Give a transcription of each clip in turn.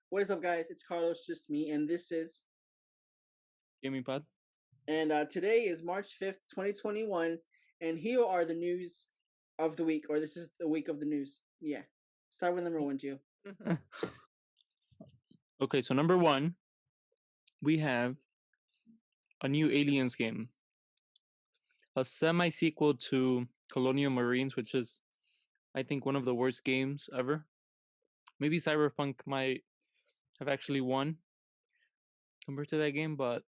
What is up, guys? It's Carlos, just me, and this is. GamingPod. And today is March 5th, 2021, and here are the news of the week, or this is the week of the news. Yeah. Start with number one, Gio. Okay, so number one, we have a new Aliens game, a semi-sequel to Colonial Marines, which is, I think, one of the worst games ever. Maybe Cyberpunk might have actually won compared to that game, but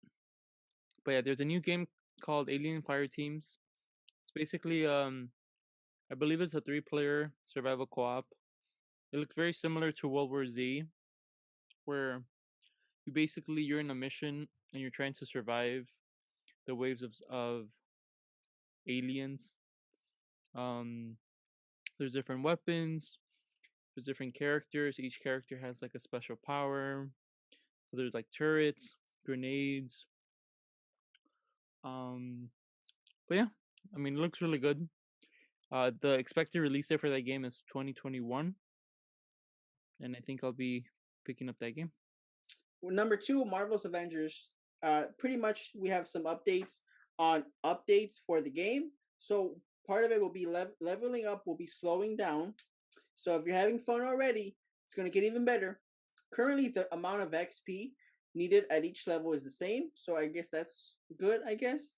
yeah, there's a new game called Alien Fire Teams. It's basically I believe it's a 3-player survival co-op. It looks very similar to World War Z, where you're in a mission and you're trying to survive the waves of aliens. Um, there's different weapons. There's different characters. Each character has like a special power. So there's like turrets, grenades. But yeah, I mean, it looks really good. The expected release date for that game is 2021, and I think I'll be picking up that game. Number two, Marvel's Avengers. Pretty much we have some updates on updates for the game. So part of it will be leveling up, will be slowing down. So if you're having fun already, it's going to get even better. Currently, the amount of XP needed at each level is the same. So I guess that's good, I guess.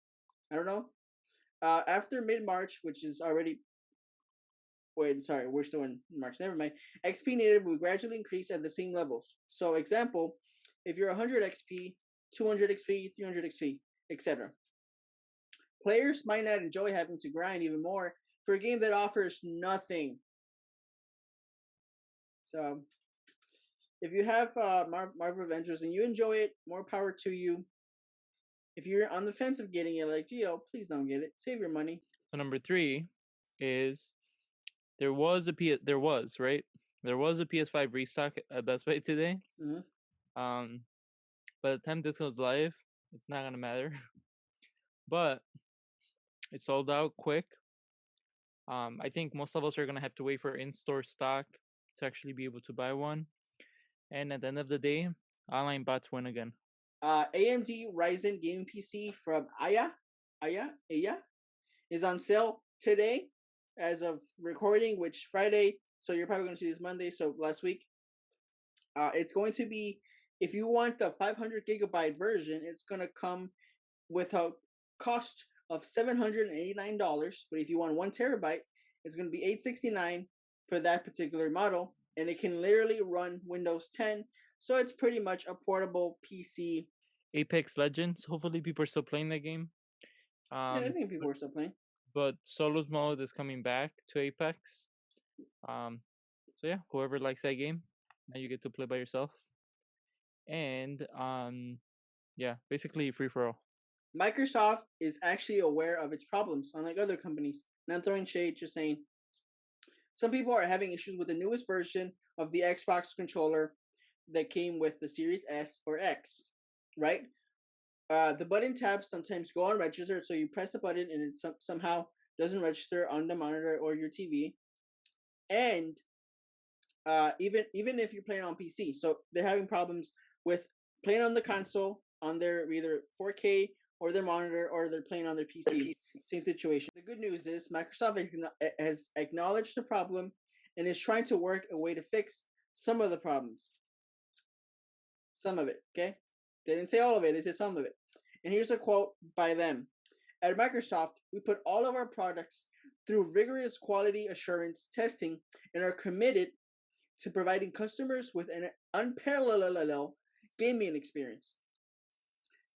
I don't know. After mid-March, which is already... Wait, sorry, we're still in March. Never mind. XP needed will gradually increase at the same levels. So example, if you're 100 XP, 200 XP, 300 XP, etc. Players might not enjoy having to grind even more for a game that offers nothing. So, if you have Marvel Avengers and you enjoy it, more power to you. If you're on the fence of getting it, like Gio, please don't get it. Save your money. So number three is there was a PS5 restock at Best Buy today. Mm-hmm. By the time this goes live, it's not gonna matter. But it sold out quick. I think most of us are gonna have to wait for in-store stock to actually be able to buy one. And at the end of the day, online bots win again. AMD Ryzen gaming PC from Aya is on sale today as of recording, which Friday, so you're probably going to see this Monday, so last week. It's going to be, if you want the 500 gigabyte version, it's going to come with a cost of $789, but if you want 1 terabyte, it's going to be $869 for that particular model, and it can literally run Windows 10, so it's pretty much a portable PC. Apex Legends, hopefully people are still playing that game. Yeah, I think people are still playing. But solos mode is coming back to Apex. So yeah, whoever likes that game, now you get to play by yourself. And yeah, basically free for all. Microsoft is actually aware of its problems, unlike other companies. Not throwing shade, just saying. Some people are having issues with the newest version of the Xbox controller that came with the Series S or X, right? The button tabs sometimes go unregistered, so you press the button and it somehow doesn't register on the monitor or your TV. And even if you're playing on PC, so they're having problems with playing on the console on their either 4K or their monitor, or they're playing on their PC. Same situation. The good news is Microsoft has acknowledged the problem and is trying to work a way to fix some of the problems. Some of it, okay? They didn't say all of it, they said some of it. And here's a quote by them. At Microsoft, we put all of our products through rigorous quality assurance testing and are committed to providing customers with an unparalleled gaming experience.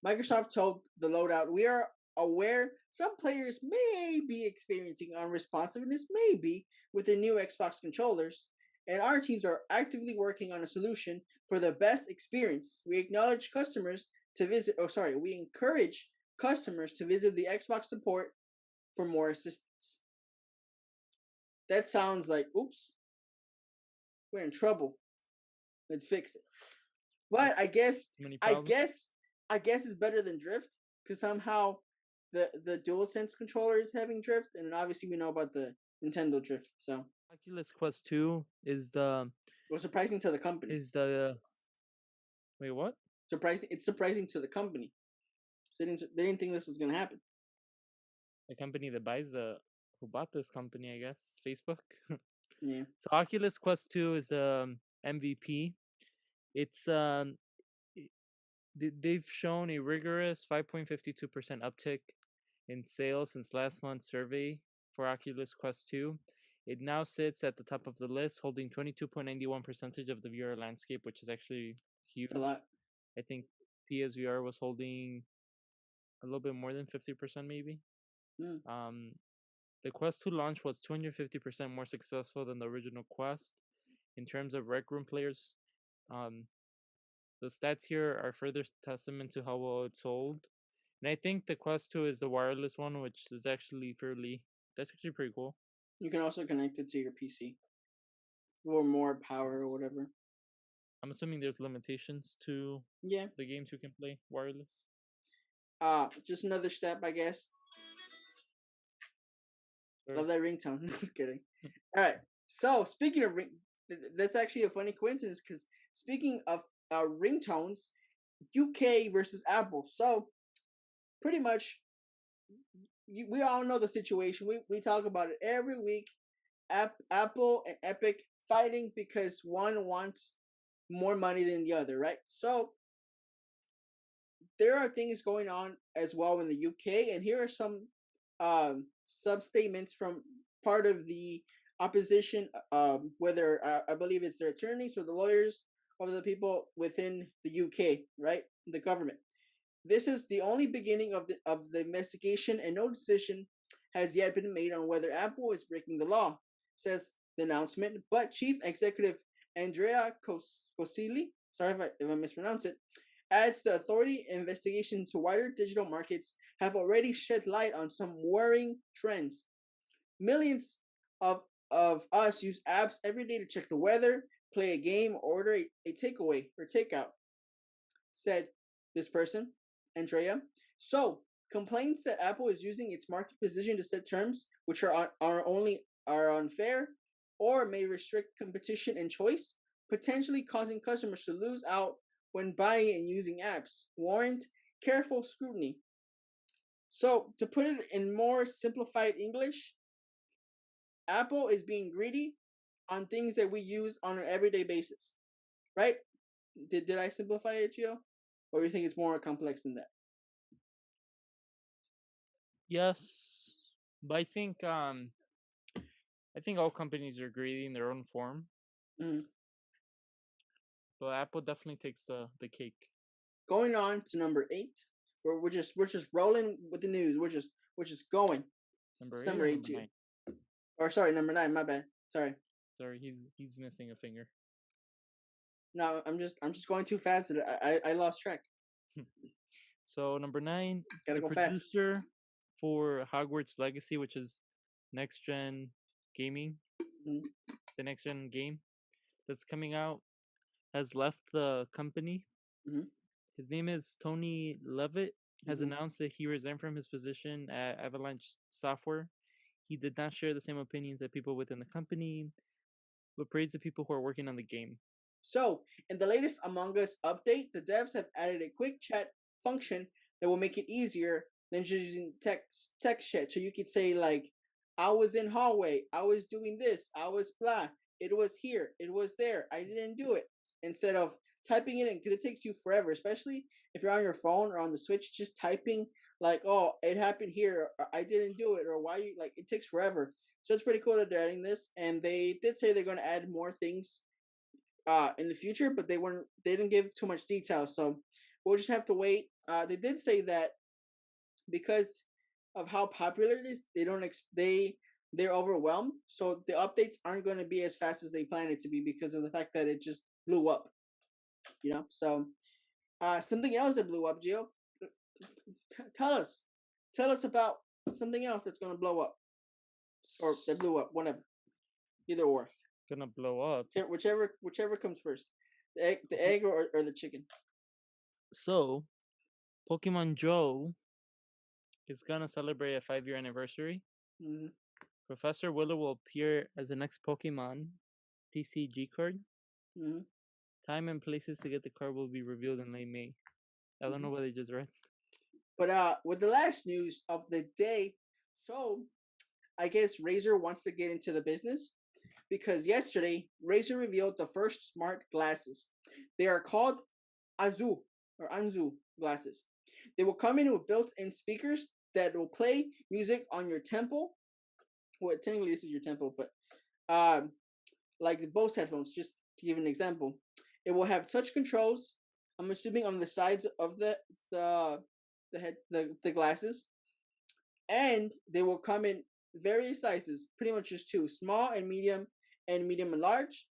Microsoft told the Loadout, we are aware some players may be experiencing unresponsiveness, maybe, with their new Xbox controllers, and our teams are actively working on a solution for the best experience. We encourage customers to visit the Xbox support for more assistance. That sounds like, oops, we're in trouble. Let's fix it. But I guess it's better than drift, because somehow the DualSense controller is having drift, and obviously we know about the Nintendo drift. So Oculus Quest 2 is the was surprising to the company. Wait, what? Surprising. It's surprising to the company. They didn't think this was gonna happen. The company that buys who bought this company, I guess, Facebook. Yeah. So Oculus Quest 2 is MVP. It's they've shown a rigorous 5.52% uptick in sales since last month's survey for Oculus Quest 2. It now sits at the top of the list, holding 22.91% of the VR landscape, which is actually huge. It's a lot. I think PSVR was holding a little bit more than 50%, maybe. Mm. The Quest 2 launch was 250% more successful than the original Quest in terms of Rec Room players. The stats here are further testament to how well it sold. And I think the Quest 2 is the wireless one, which is actually that's actually pretty cool. You can also connect it to your PC or more power or whatever. I'm assuming there's limitations to Yeah. the games you can play wireless. Just another step, I guess. Sorry. Love that ringtone. Just kidding. All right. So speaking of that's actually a funny coincidence because speaking of ringtones, UK versus Apple. So pretty much, we all know the situation. We talk about it every week. Apple and Epic fighting because one wants more money than the other, right? So there are things going on as well in the UK, and here are some sub statements from part of the opposition, whether I believe it's their attorneys or the lawyers of the people within the UK, right? The government. This is the only beginning of the investigation, and no decision has yet been made on whether Apple is breaking the law, says the announcement. But Chief Executive Andrea Cosili, sorry if I mispronounce it, adds the authority investigations to wider digital markets have already shed light on some worrying trends. Millions of us use apps every day to check the weather, play a game, or order a takeaway or takeout, said this person, Andrea. So, complaints that Apple is using its market position to set terms which are unfair or may restrict competition and choice, potentially causing customers to lose out when buying and using apps, warrant careful scrutiny. So, to put it in more simplified English, Apple is being greedy on things that we use on an everyday basis, right? Did I simplify it, Gio? Or do you think it's more complex than that? Yes, but I think all companies are greedy in their own form. Mm-hmm. But Apple definitely takes the cake. Going on to number 8. We're just rolling with the news. We're just going. Number It's 8 number or 8, number Gio. 9? Or sorry, number 9. My bad. Sorry. Sorry, he's missing a finger. No, I'm just going too fast. I lost track. So number 9, Gotta the go fast. producer for Hogwarts Legacy, which is next gen gaming, Mm-hmm. the next gen game that's coming out, has left the company. Mm-hmm. His name is Tony Levitt. Has Mm-hmm. announced that he resigned from his position at Avalanche Software. He did not share the same opinions that people within the company, but praised the people who are working on the game. So, in the latest Among Us update, the devs have added a quick chat function that will make it easier than just using text chat. So you could say like, "I was in hallway, I was doing this, I was blah, it was here, it was there, I didn't do it," instead of typing it in, because it takes you forever, especially if you're on your phone or on the Switch. Just typing like, "Oh, it happened here," or "I didn't do it," or "Why you," like, it takes forever. So it's pretty cool that they're adding this, and they did say they're going to add more things in the future, but they didn't give too much detail, so we'll just have to wait. They did say that because of how popular it is, they're overwhelmed, so the updates aren't going to be as fast as they plan it to be because of the fact that it just blew up. So something else that blew up, Gio. Tell us about something else that's going to blow up, or that blew up, whatever, either or. Gonna blow up. Whichever comes first, the egg or the chicken. So, Pokemon Joe is gonna celebrate a 5-year anniversary. Mm-hmm. Professor Willow will appear as the next Pokemon TCG card. Mm-hmm. Time and places to get the card will be revealed in late May. I don't know what I just read. But with the last news of the day, so I guess Razer wants to get into the business because yesterday Razer revealed the first smart glasses. They are called Azu or Anzu glasses. They will come in with built-in speakers that will play music on your temple. Well, technically this is your temple, but like the Bose headphones, just to give an example. It will have touch controls. I'm assuming on the sides of the glasses, and they will come in various sizes, pretty much just two: small and medium and large.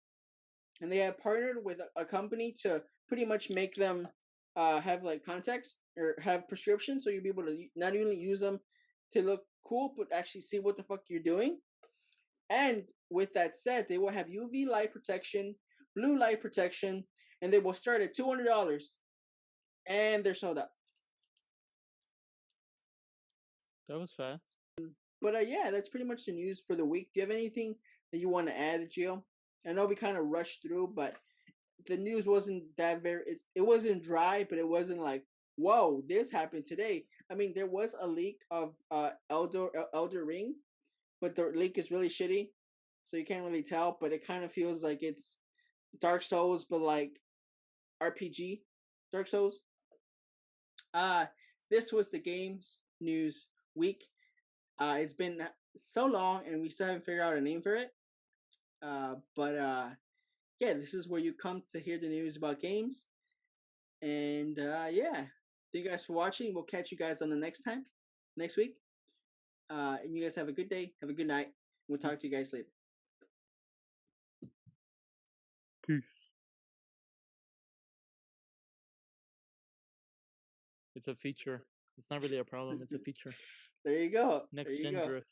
And they have partnered with a company to pretty much make them have like contacts or have prescriptions, so you'll be able to not only use them to look cool, but actually see what the fuck you're doing. And with that said, they will have UV light protection, blue light protection, and they will start at $200. And they're sold out. That was fast. But yeah, that's pretty much the news for the week. Do you have anything that you want to add, Gio? I know we kind of rushed through, but the news wasn't that it wasn't dry, but it wasn't like, whoa, this happened today. I mean, there was a leak of Elder Ring, but the leak is really shitty, so you can't really tell. But it kind of feels like it's Dark Souls, but like RPG Dark Souls. This was the games news week. It's been so long, and we still haven't figured out a name for it. But yeah, this is where you come to hear the news about games. And yeah, thank you guys for watching. We'll catch you guys on the next week. And you guys have a good day, have a good night. We'll talk to you guys later. Peace. It's a feature. It's not really a problem. It's a feature. There you go. Next there you gen go. drift.